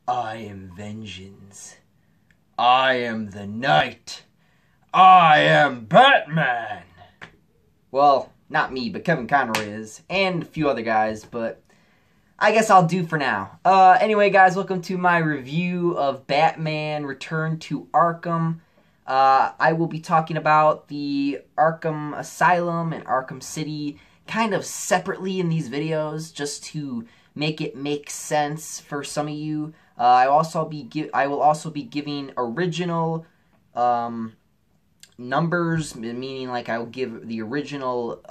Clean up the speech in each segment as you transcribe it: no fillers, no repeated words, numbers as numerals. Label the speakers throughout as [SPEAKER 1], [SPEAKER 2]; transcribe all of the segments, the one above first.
[SPEAKER 1] I am vengeance. I am the night. I am Batman. Well, not me, but Kevin Conroy is, and a few other guys, but I guess I'll do for now. Anyway, guys, welcome to my review of Batman Return to Arkham. I will be talking about the Arkham Asylum and Arkham City kind of separately in these videos, just to make it make sense for some of you. I will also be giving original numbers, meaning like I will give the original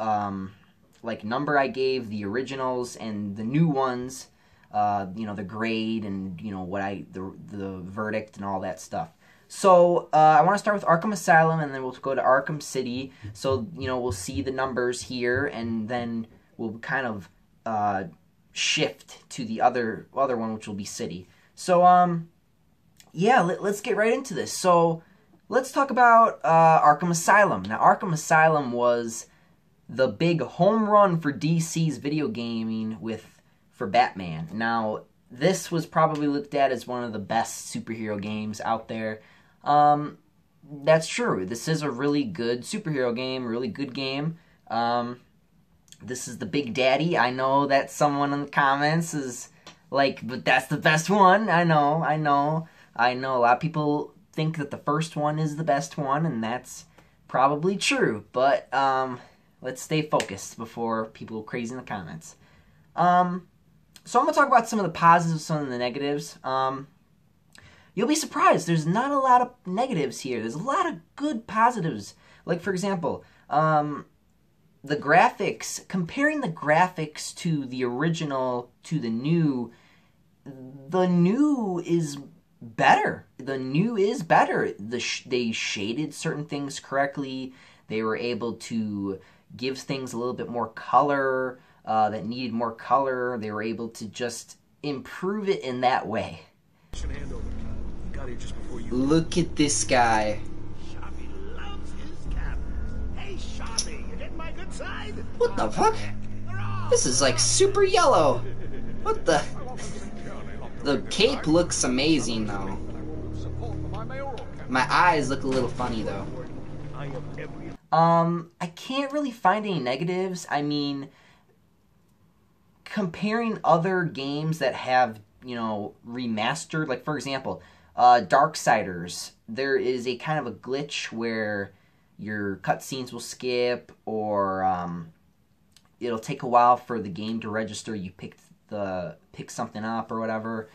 [SPEAKER 1] like number I gave the originals and the new ones, you know, the grade and you know what the verdict and all that stuff. So I want to start with Arkham Asylum, and then we'll go to Arkham City. So you know we'll see the numbers here, and then we'll kind of shift to the other one, which will be City. So yeah, let's get right into this. So let's talk about Arkham Asylum. Now, Arkham Asylum was the big home run for DC's video gaming for Batman. Now, this was probably looked at as one of the best superhero games out there. That's true. This is a really good superhero game, really good game. This is the Big Daddy. I know that someone in the comments is like, but that's the best one. I know. A lot of people think that the first one is the best one, and that's probably true. But let's stay focused before people go crazy in the comments. So I'm going to talk about some of the positives, some of the negatives. You'll be surprised. There's not a lot of negatives here. There's a lot of good positives. Like, for example, the graphics. Comparing the graphics to the original to the new is better. The new is better. They shaded certain things correctly. They were able to give things a little bit more color that needed more color. They were able to just improve it in that way. Look at this guy.
[SPEAKER 2] Sharpie loves his cap. Hey, Sharpie, you getting my good side?
[SPEAKER 1] What the fuck? This is like super yellow. What the? The cape looks amazing though. My eyes look a little funny though. I can't really find any negatives. I mean, comparing other games that have, you know, remastered, like for example, Darksiders, there is a kind of a glitch where your cutscenes will skip, or it'll take a while for the game to register you pick something up or whatever.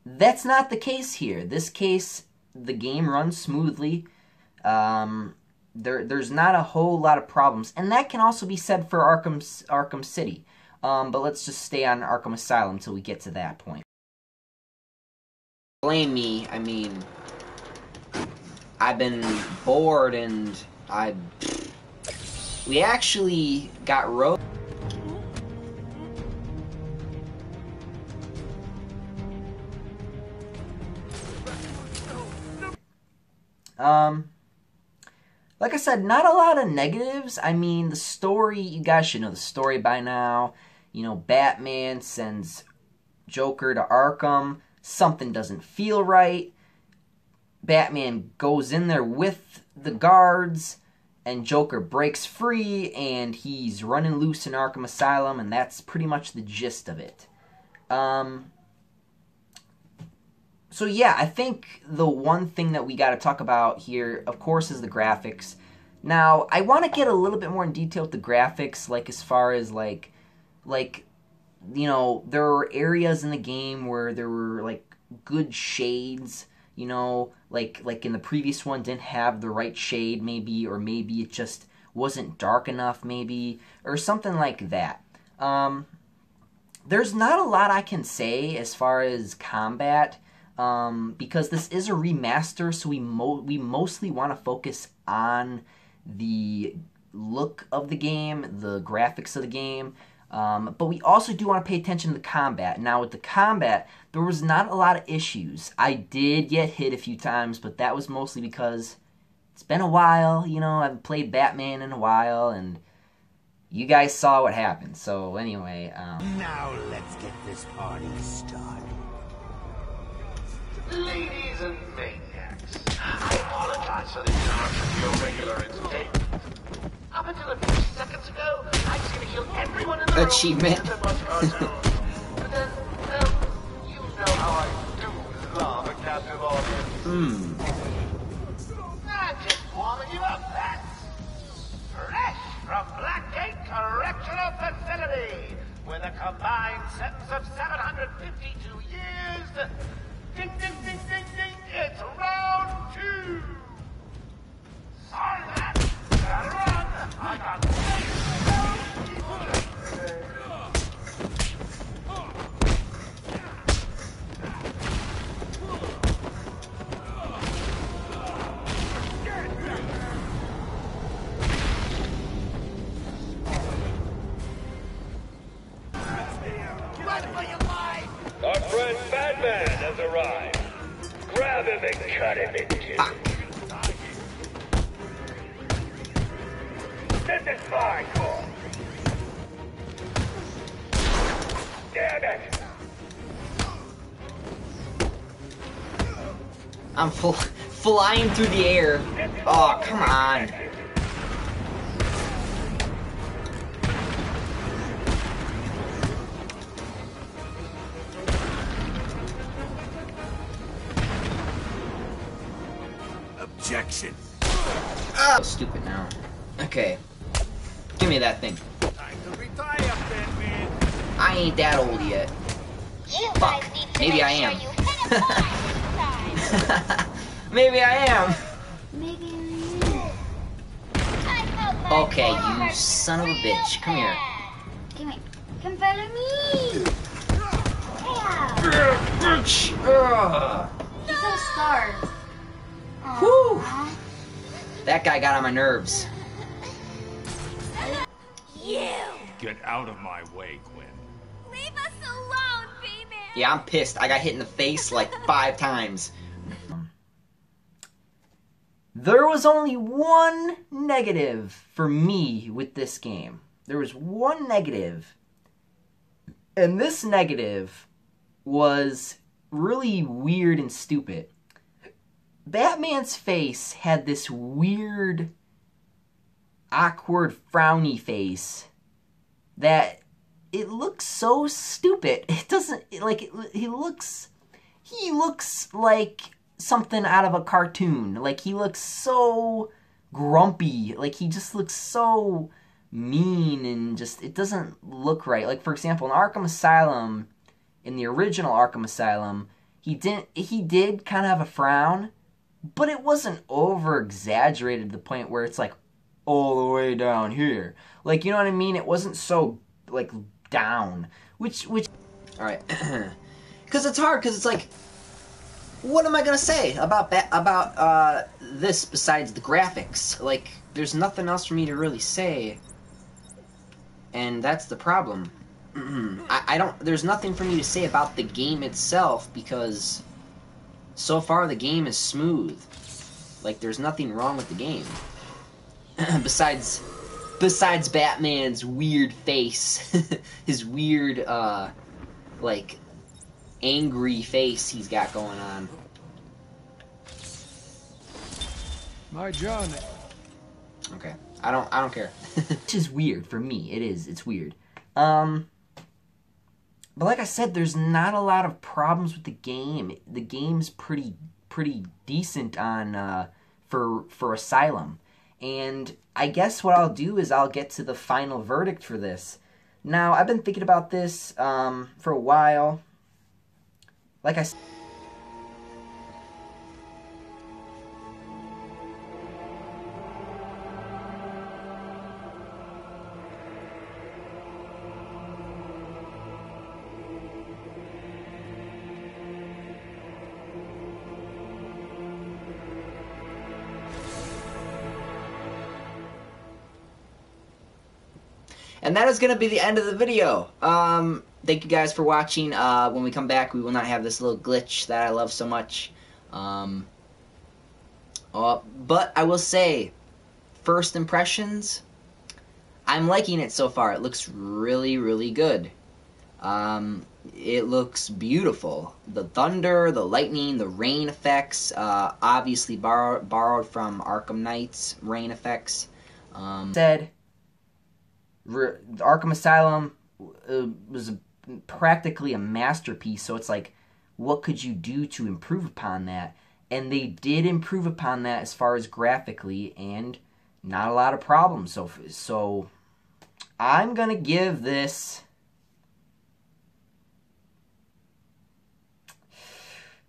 [SPEAKER 1] That's not the case here. This case, the game runs smoothly. There's not a whole lot of problems, and that can also be said for Arkham City. But let's just stay on Arkham Asylum until we get to that point. Blame me. I mean, I've been bored, and we actually got like I said, not a lot of negatives. I mean, the story, you guys should know the story by now. You know, Batman sends Joker to Arkham. Something doesn't feel right. Batman goes in there with the guards, and Joker breaks free, and he's running loose in Arkham Asylum, and that's pretty much the gist of it. So yeah, I think the one thing that we got to talk about here, of course, is the graphics. Now, I want to get a little bit more in detail with the graphics, like as far as like, you know, there were areas in the game where there were like good shades, you know, like in the previous one didn't have the right shade maybe, or maybe it just wasn't dark enough maybe, or something like that. There's not a lot I can say as far as combat, because this is a remaster, so we mostly want to focus on the look of the game, the graphics of the game, but we also do want to pay attention to the combat. Now, with the combat, there was not a lot of issues. I did get hit a few times, but that was mostly because it's been a while, you know, I haven't played Batman in a while, and you guys saw what happened. So anyway,
[SPEAKER 2] Now let's get this party started.
[SPEAKER 3] Ladies and maniacs, I apologize for the interruption to your regular entertainment. Up until a few seconds ago, I was going to kill everyone in the room.
[SPEAKER 1] Achievement.
[SPEAKER 3] But then, well, you know how I do love a captive audience. I'm just warming you up, that's fresh from Blackgate Correctional Facility, with a combined sentence of 752 years. Ding, ding, ding, ding, ding, it's round 2. Sorry, man. Gotta run. I got
[SPEAKER 2] Run for your life!
[SPEAKER 3] Our friend Batman has arrived. Grab him and cut him in two. This is my call. Damn it!
[SPEAKER 1] I'm flying through the air. Oh, come on.
[SPEAKER 2] Objection.
[SPEAKER 1] Oh, stupid now. Okay. Give me that thing.
[SPEAKER 2] Time to retire, Batman.
[SPEAKER 1] I ain't that old yet.
[SPEAKER 4] You
[SPEAKER 1] Fuck.
[SPEAKER 4] guys need to
[SPEAKER 1] Maybe
[SPEAKER 4] make
[SPEAKER 1] I
[SPEAKER 4] sure
[SPEAKER 1] am.
[SPEAKER 4] you hit it hard this time.
[SPEAKER 1] Maybe I am.
[SPEAKER 4] Maybe I felt like
[SPEAKER 1] Okay, you
[SPEAKER 4] former
[SPEAKER 1] son of a bitch. Come here.
[SPEAKER 4] Come here. Come follow me. Yeah.
[SPEAKER 1] Ugh.
[SPEAKER 4] He's so starved.
[SPEAKER 1] Whew.
[SPEAKER 4] Aw.
[SPEAKER 1] That guy got on my nerves.
[SPEAKER 4] You.
[SPEAKER 2] Get out of my way, Quinn.
[SPEAKER 4] Leave us alone, baby.
[SPEAKER 1] Yeah, I'm pissed. I got hit in the face like 5 times. There was only one negative for me with this game. There was one negative. And this negative was really weird and stupid. Batman's face had this weird, awkward, frowny face that it looks so stupid. It doesn't, he looks like something out of a cartoon. Like, he looks so grumpy. Like, he just looks so mean and just, it doesn't look right. Like, for example, in Arkham Asylum, in the original Arkham Asylum, he did kind of have a frown, but it wasn't over-exaggerated to the point where it's like all the way down here. Like, you know what I mean? It wasn't so, like, down. Which alright. Because it's hard, because it's like, what am I going to say about this besides the graphics? Like, there's nothing else for me to really say. And that's the problem. There's nothing for me to say about the game itself, because so far the game is smooth. Like, there's nothing wrong with the game. besides Batman's weird face. His weird, like, angry face he's got going on.
[SPEAKER 5] My John.
[SPEAKER 1] Okay. I don't care. Which is weird for me. It's weird. But like I said, there's not a lot of problems with the game. The game's pretty decent on for Asylum. And I guess what I'll do is I'll get to the final verdict for this. Now, I've been thinking about this for a while. Like I said, and that is going to be the end of the video. Thank you guys for watching. When we come back, we will not have this little glitch that I love so much. But I will say, first impressions, I'm liking it so far. It looks really, really good. It looks beautiful. The thunder, the lightning, the rain effects, obviously borrowed from Arkham Knight's rain effects. Arkham Asylum was practically a masterpiece, so it's like, what could you do to improve upon that? And they did improve upon that as far as graphically, and not a lot of problems. So I'm going to give this...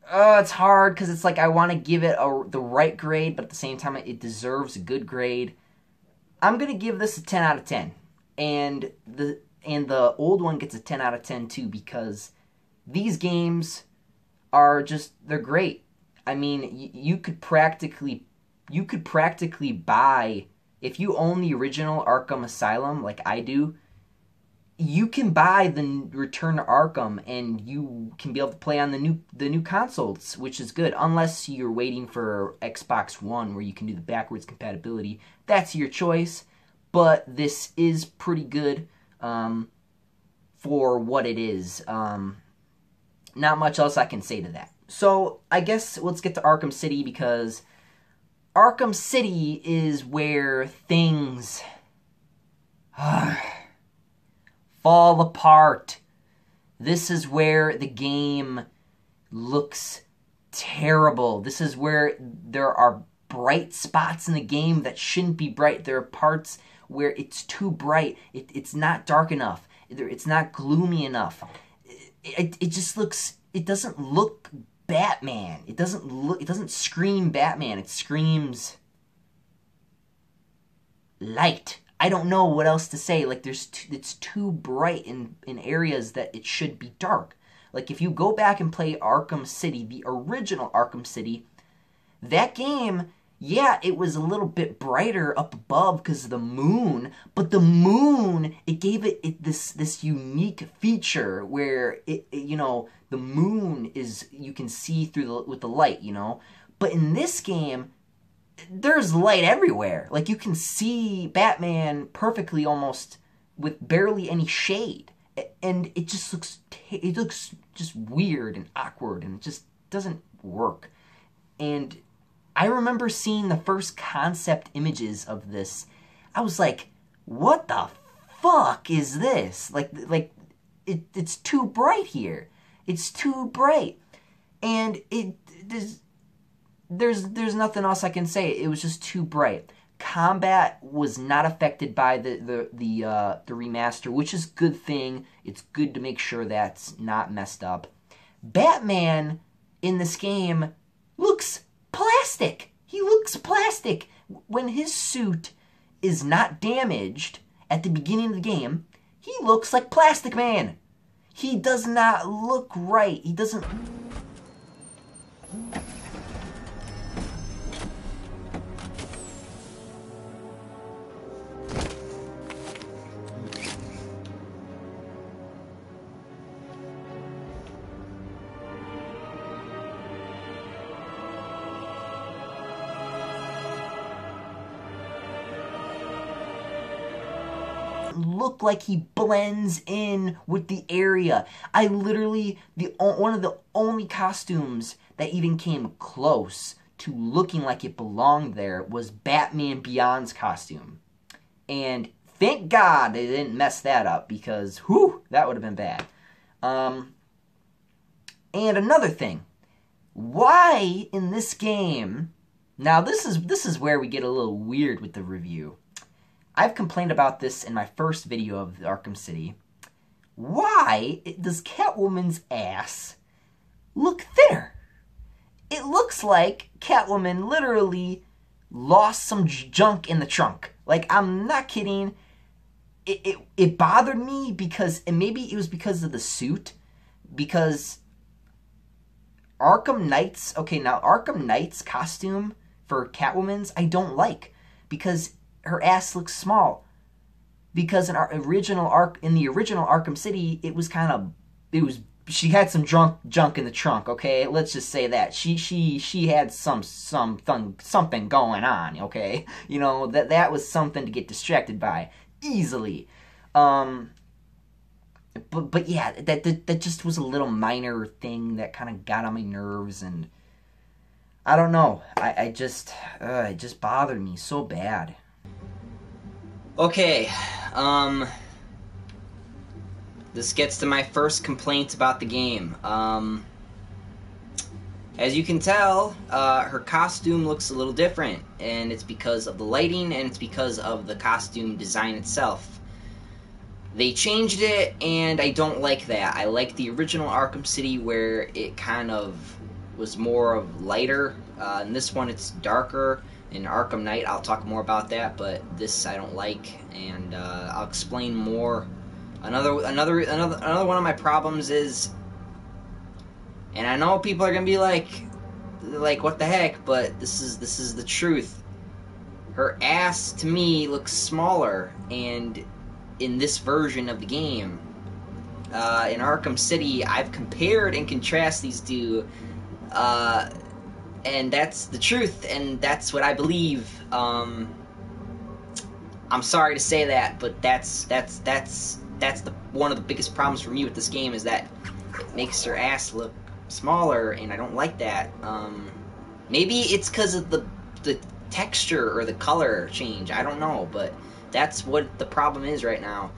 [SPEAKER 1] it's hard because it's like I want to give it the right grade, but at the same time it deserves a good grade. I'm going to give this a 10 out of 10. And the old one gets a 10 out of 10 too, because these games are just, they're great. I mean, you could practically buy, if you own the original Arkham Asylum like I do, you can buy the Return to Arkham and you can be able to play on the new consoles, which is good, unless you're waiting for Xbox One where you can do the backwards compatibility. That's your choice, but this is pretty good for what it is. Not much else I can say to that. So I guess let's get to Arkham City, because Arkham City is where things fall apart. This is where the game looks terrible. This is where there are bright spots in the game that shouldn't be bright. There are parts where it's too bright. It's not dark enough. It's not gloomy enough. It just looks... It doesn't look Batman. It doesn't scream Batman. It screams light. I don't know what else to say. Like, it's too bright in areas that it should be dark. Like, if you go back and play Arkham City, the original Arkham City, that game, yeah, it was a little bit brighter up above because of the moon, but the moon, it gave it this unique feature where the moon is, you can see through with the light, But in this game, there's light everywhere. Like, you can see Batman perfectly, almost with barely any shade, and it just looks just weird and awkward, and it just doesn't work. And I remember seeing the first concept images of this. I was like, what the fuck is this? Like it's too bright here. It's too bright. And there's nothing else I can say. It was just too bright. Combat was not affected by the remaster, which is a good thing. It's good to make sure that's not messed up. Batman in this game looks plastic. He looks plastic. When his suit is not damaged at the beginning of the game, he looks like Plastic Man. He does not look right. He doesn't... look like he blends in with the area. I literally, one of the only costumes that even came close to looking like it belonged there was Batman Beyond's costume. And thank God they didn't mess that up, because, whew, that would have been bad. And another thing, why in this game, now this is where we get a little weird with the review. I've complained about this in my first video of Arkham City. Why does Catwoman's ass look thinner? It looks like Catwoman literally lost some junk in the trunk. Like, I'm not kidding. It bothered me because, and maybe it was because of the suit, because Arkham Knight's costume for Catwoman's, I don't like, because her ass looks small. Because in the original Arkham City, she had some junk in the trunk, okay? Let's just say that. She had something going on, okay? That was something to get distracted by. easily. But yeah, that just was a little minor thing that kind of got on my nerves, and I don't know. It just bothered me so bad. Okay, this gets to my first complaint about the game. As you can tell, her costume looks a little different, and it's because of the lighting, and it's because of the costume design itself. They changed it, and I don't like that. I like the original Arkham City where it kind of was more of lighter. In this one, it's darker. In Arkham Knight, I'll talk more about that, but this I don't like, and I'll explain more. Another one of my problems is, and I know people are gonna be like, what the heck? But this is the truth. Her ass to me looks smaller, and in this version of the game, in Arkham City, I've compared and contrast these two, and that's the truth, and that's what I believe. I'm sorry to say that, but that's one of the biggest problems for me with this game, is that it makes her ass look smaller, and I don't like that. Maybe it's because of the texture or the color change. I don't know, but that's what the problem is right now.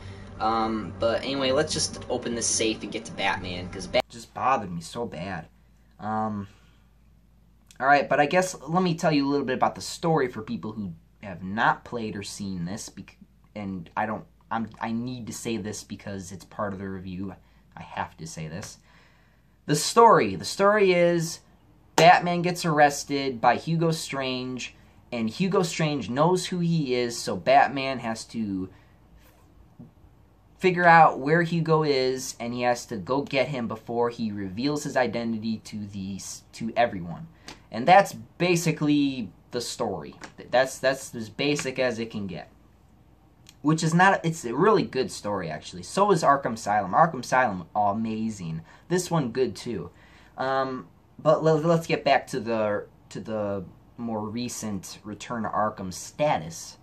[SPEAKER 1] But anyway, let's just open this safe and get to Batman, because just bothered me so bad. Alright, but I guess let me tell you a little bit about the story for people who have not played or seen this, and I need to say this because it's part of the review. I have to say this. The story is Batman gets arrested by Hugo Strange, and Hugo Strange knows who he is, so Batman has to figure out where Hugo is, and he has to go get him before he reveals his identity to everyone. And that's basically the story. That's as basic as it can get. Which is not, it's a really good story, actually. So is Arkham Asylum. Arkham Asylum, amazing. This one, good too. But let's get back to the more recent Return to Arkham status.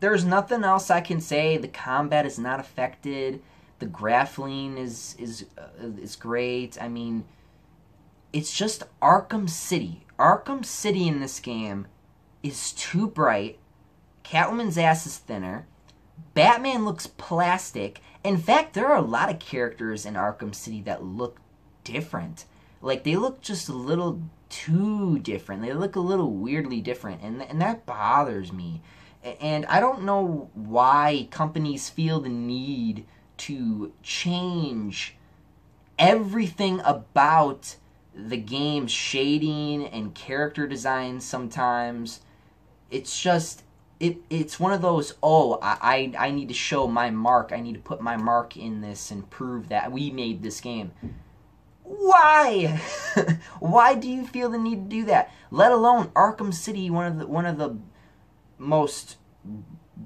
[SPEAKER 1] There's nothing else I can say. The combat is not affected. The grappling is great. I mean, it's just Arkham City. Arkham City in this game is too bright. Catwoman's ass is thinner. Batman looks plastic. In fact, there are a lot of characters in Arkham City that look different. Like, they look just a little too different. They look a little weirdly different, and that bothers me. And I don't know why companies feel the need to change everything about the game's shading and character design sometimes. It's just, it's one of those, oh, I need to show my mark. I need to put my mark in this and prove that we made this game. Why? Why do you feel the need to do that? Let alone Arkham City, one of the most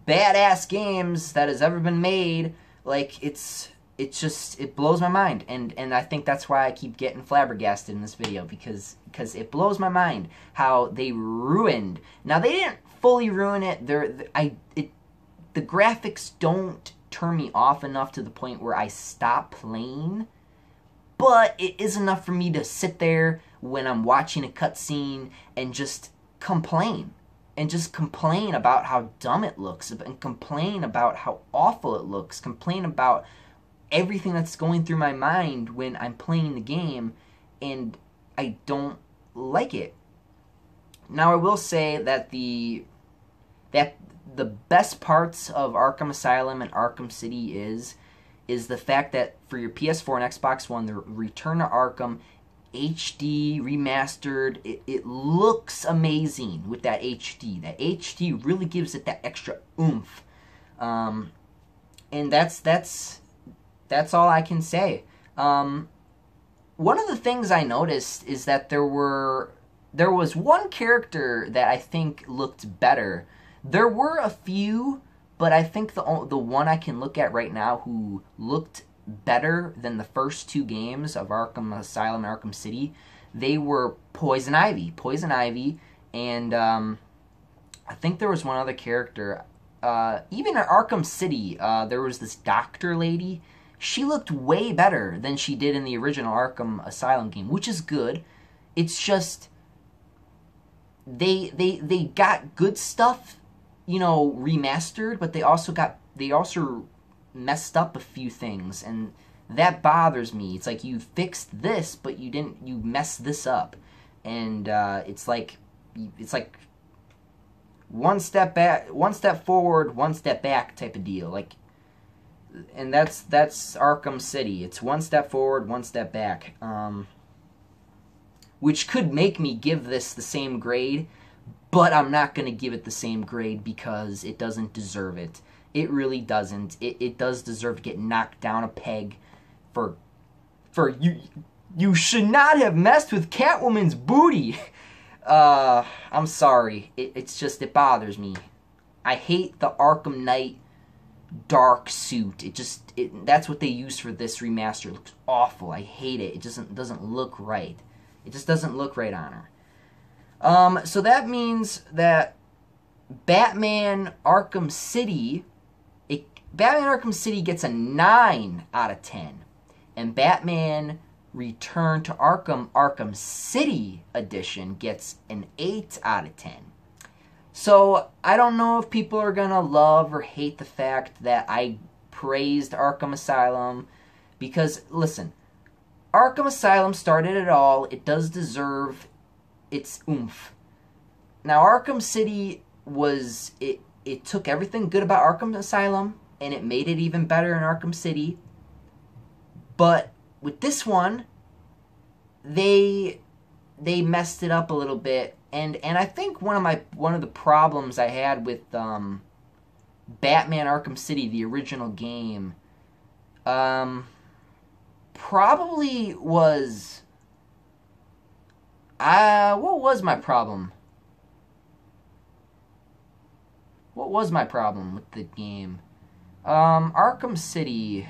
[SPEAKER 1] badass games that has ever been made. Like, it blows my mind, and I think that's why I keep getting flabbergasted in this video, because it blows my mind how they ruined. Now, they didn't fully ruin it. The graphics don't turn me off enough to the point where I stop playing, but it is enough for me to sit there when I'm watching a cutscene and just complain. And just complain about how dumb it looks, and complain about how awful it looks, complain about everything that's going through my mind when I'm playing the game, and I don't like it. Now, I will say that the best parts of Arkham Asylum and Arkham City is the fact that for your PS4 and Xbox One, the Return to Arkham HD remastered, it looks amazing with that HD. That HD really gives it that extra oomph, and that's all I can say. One of the things I noticed is that there was one character that I think looked better. There were a few, but I think the one I can look at right now who looked better than the first two games of Arkham Asylum and Arkham City, they were Poison Ivy, and I think there was one other character. even at Arkham City, there was this doctor lady. She looked way better than she did in the original Arkham Asylum game, which is good. It's just they got good stuff, you know, remastered, but they also messed up a few things, and that bothers me. It's like you fixed this, but you messed this up, and it's like one step back, one step forward, one step back type of deal. Like, and that's Arkham City. It's one step forward, one step back. Which could make me give this the same grade, but I'm not going to give it the same grade because it doesn't deserve it. It really doesn't. It does deserve to get knocked down a peg for you should not have messed with Catwoman's booty. I'm sorry. It's just, it bothers me. I hate the Arkham Knight dark suit. That's what they used for this remaster. It looks awful. I hate it. It doesn't look right. It just doesn't look right on her. So that means that Batman Arkham City gets a 9 out of 10. And Batman Return to Arkham City Edition gets an 8 out of 10. So I don't know if people are going to love or hate the fact that I praised Arkham Asylum. Because, listen, Arkham Asylum started it all. It does deserve its oomph. Now, Arkham City was... It took everything good about Arkham Asylum, and it made it even better in Arkham City. But with this one, they messed it up a little bit. And I think one of the problems I had with Batman Arkham City, the original game, probably was... what was my problem? What was my problem with the game? Arkham City.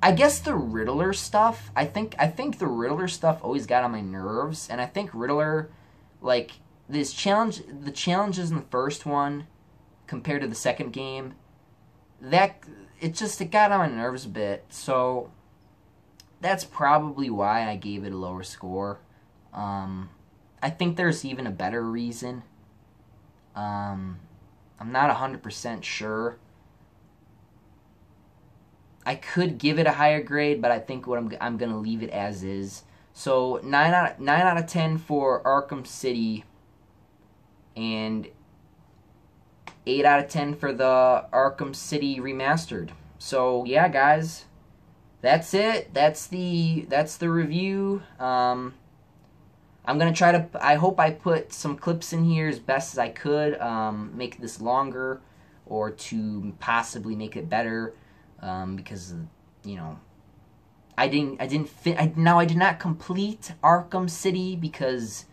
[SPEAKER 1] I guess the Riddler stuff. I think the Riddler stuff always got on my nerves, and I think Riddler, like, the challenges in the first one compared to the second game, it got on my nerves a bit. So that's probably why I gave it a lower score. I think there's even a better reason. I'm not 100% sure. I could give it a higher grade, but I think I'm gonna leave it as is. So 9 out of 10 for Arkham City, and 8 out of 10 for the Arkham City Remastered. So yeah, guys, that's it. That's the review. I'm gonna try to. I hope I put some clips in here as best as I could. Make this longer, or to possibly make it better. Because, you know, I did not complete Arkham City because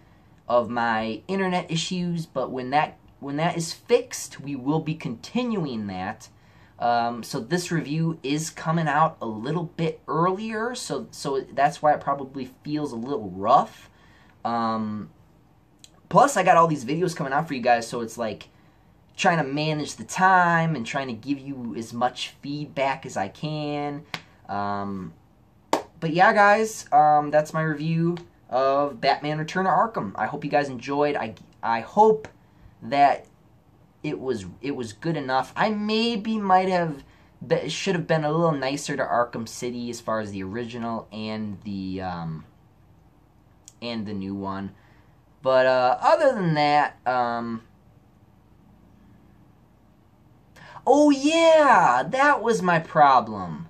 [SPEAKER 1] of my internet issues, but when that is fixed, we will be continuing that. So this review is coming out a little bit earlier, so that's why it probably feels a little rough. Plus, I got all these videos coming out for you guys, so it's like trying to manage the time and trying to give you as much feedback as I can. But yeah, guys, that's my review of Batman Return to Arkham. I hope you guys enjoyed. I hope that it was good enough. I should have been a little nicer to Arkham City as far as the original and the new one. But other than that, oh yeah, that was my problem.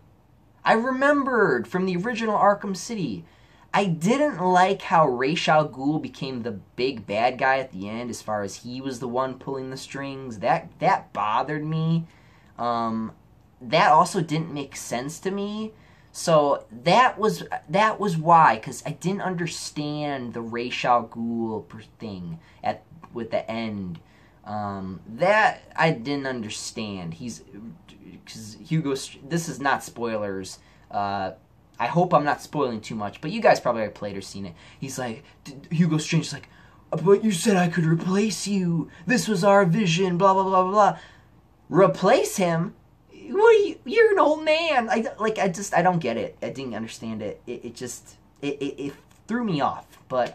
[SPEAKER 1] I remembered from the original Arkham City. I didn't like how Ra's al Ghul became the big bad guy at the end, as far as he was the one pulling the strings. That bothered me. That also didn't make sense to me. So that was why, because I didn't understand the Ra's al Ghul thing with the end. That I didn't understand. Because this is not spoilers. I hope I'm not spoiling too much, but you guys probably have played or seen it. He's like, Hugo Strange is like, but you said I could replace you. This was our vision, blah, blah, blah, blah, blah. Replace him? What are you? You're an old man. I don't get it. I didn't understand it. It threw me off. But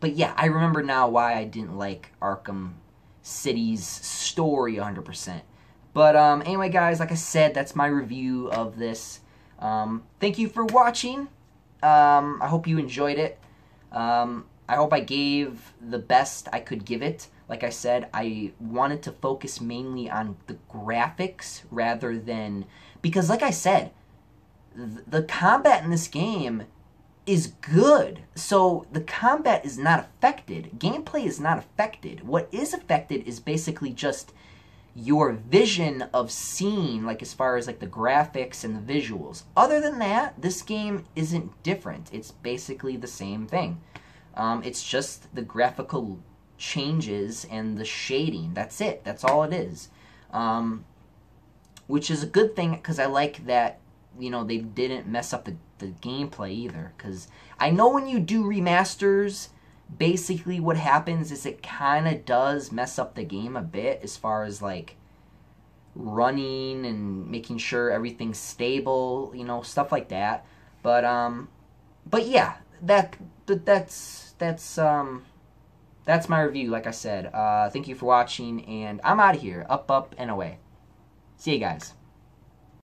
[SPEAKER 1] yeah, I remember now why I didn't like Arkham City's story 100%. But anyway, guys, like I said, that's my review of this. Thank you for watching. I hope you enjoyed it. I hope I gave the best I could give it. Like I said, I wanted to focus mainly on the graphics rather than... Because like I said, the combat in this game is good. So the combat is not affected. Gameplay is not affected. What is affected is basically just your vision of seeing, like as far as like the graphics and the visuals. Other than that, this game isn't different. It's basically the same thing. It's just the graphical changes and the shading. That's it. That's all it is. Which is a good thing, because I like that, you know, they didn't mess up the gameplay either. Because I know when you do remasters, basically what happens is it kind of does mess up the game a bit as far as like running and making sure everything's stable, you know, stuff like that. But yeah, that's my review. Like I said, thank you for watching, and I'm out of here. Up, up, and away. See you guys.